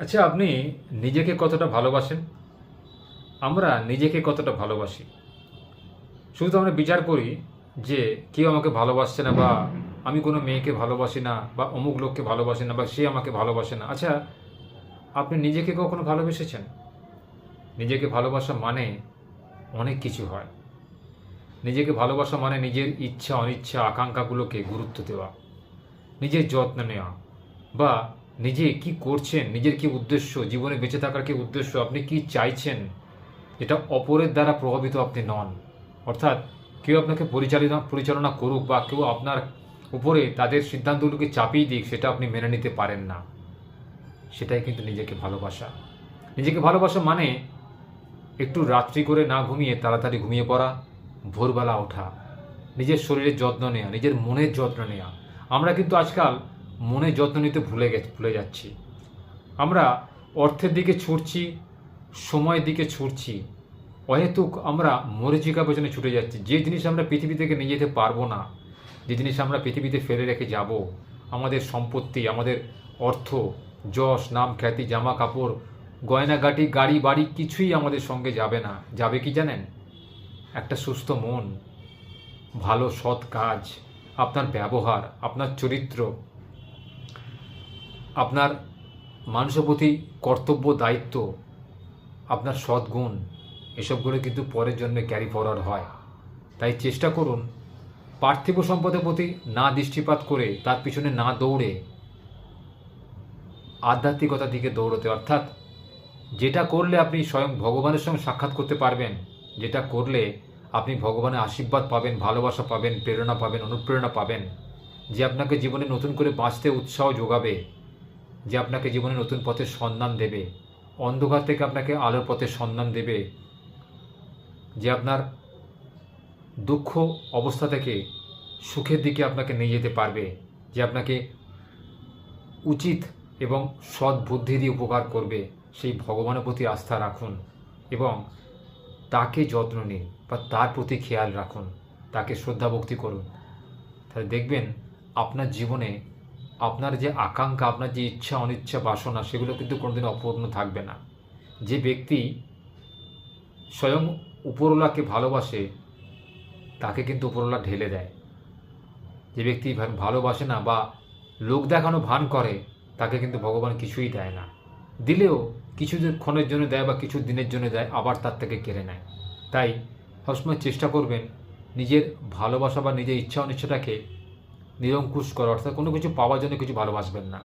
আচ্ছা, আপনি নিজেকে কতটা ভালোবাসেন? আমরা নিজেকে কতটা ভালোবাসি? শুধু তো আমরা বিচার করি যে কেউ আমাকে ভালোবাসছে না, বা আমি কোনো মেয়েকে ভালোবাসি না, বা অমুক লোককে ভালোবাসি না, বা সে আমাকে ভালোবাসে না। আচ্ছা, আপনি নিজেকে কখনো ভালোবেসেছেন? নিজেকে ভালোবাসা মানে অনেক কিছু হয়। নিজেকে ভালোবাসা মানে নিজের ইচ্ছা অনিচ্ছা আকাঙ্ক্ষাগুলোকে গুরুত্ব দেওয়া, নিজের যত্ন নেওয়া, বা নিজে কি করছেন, নিজের কি উদ্দেশ্য, জীবনে বেঁচে থাকার কি উদ্দেশ্য, আপনি কি চাইছেন, এটা অপরের দ্বারা প্রভাবিত আপনি নন। অর্থাৎ কেউ আপনাকে পরিচালনা করুক, বা কেউ আপনার উপরে তাদের সিদ্ধান্তগুলোকে চাপিয়ে দিক, সেটা আপনি মেনে নিতে পারেন না। সেটাই কিন্তু নিজেকে ভালোবাসা। নিজেকে ভালোবাসা মানে একটু রাত্রি করে না ঘুমিয়ে তাড়াতাড়ি ঘুমিয়ে পড়া, ভোরবেলা ওঠা, নিজের শরীরের যত্ন নেওয়া, নিজের মনের যত্ন নেওয়া। আমরা কিন্তু আজকাল মনের যত্ন নিতে ভুলে যাচ্ছি। আমরা অর্থের দিকে ছুটছি, সময়ের দিকে ছুটছি, অহেতুক আমরা মরীচিকা পেছনে ছুটে যাচ্ছি। যে জিনিস আমরা পৃথিবী থেকে নিয়ে যেতে পারবো না, যে জিনিস আমরা পৃথিবীতে ফেলে রেখে যাব, আমাদের সম্পত্তি, আমাদের অর্থ, যশ, নাম, খ্যাতি, জামা কাপড়, গয়নাগাটি, গাড়ি বাড়ি, কিছুই আমাদের সঙ্গে যাবে না। যাবে কি জানেন? একটা সুস্থ মন, ভালো সৎ কাজ, আপনার ব্যবহার, আপনার চরিত্র, আপনার মানুষের প্রতি কর্তব্য দায়িত্ব, আপনার সদ্গুণ, এসবগুলো কিন্তু পরের জন্মে ক্যারি ফরওয়ার্ড হয়। তাই চেষ্টা করুন পার্থিব সম্পদের প্রতি না দৃষ্টিপাত করে, তার পিছনে না দৌড়ে আধ্যাত্মিকতার দিকে দৌড়তে। অর্থাৎ যেটা করলে আপনি স্বয়ং ভগবানের সঙ্গে সাক্ষাৎ করতে পারবেন, যেটা করলে আপনি ভগবানের আশীর্বাদ পাবেন, ভালোবাসা পাবেন, প্রেরণা পাবেন, অনুপ্রেরণা পাবেন, যে আপনাকে জীবনে নতুন করে বাঁচতে উৎসাহ যোগাবে, যে আপনাকে জীবনে নতুন পথের সন্ধান দেবে, অন্ধকার থেকে আপনাকে আলোর পথের সন্ধান দেবে, যে আপনার দুঃখ অবস্থা থেকে সুখের দিকে আপনাকে নিয়ে যেতে পারবে, যে আপনাকে উচিত এবং সৎ বুদ্ধি দিয়ে উপকার করবে, সেই ভগবানের প্রতি আস্থা রাখুন এবং তাকে যত্ন নিন, বা তার প্রতি খেয়াল রাখুন, তাকে শ্রদ্ধা ভক্তি করুন। তাহলে দেখবেন আপনার জীবনে আপনার যে আকাঙ্ক্ষা, আপনার যে ইচ্ছা অনিচ্ছা বাসনা, সেগুলো কিন্তু কোনোদিন অপূর্ণ থাকবে না। যে ব্যক্তি স্বয়ং উপরওয়ালাকে ভালোবাসে, তাকে কিন্তু উপরওয়ালা ঢেলে দেয়। যে ব্যক্তি ভালোবাসে না, বা লোক দেখানো ভান করে, তাকে কিন্তু ভগবান কিছুই দেয় না। দিলেও কিছু ক্ষণের জন্য দেয়, বা কিছু দিনের জন্য দেয়, আবার তার থেকে কেড়ে নেয়। তাই সবসময় চেষ্টা করবেন নিজের ভালোবাসা বা নিজের ইচ্ছা অনিচ্ছাটাকে নিরঙ্কুশ করা। অর্থাৎ কোনো কিছু পাওয়ার জন্য কিছু ভালোবাসবেন না।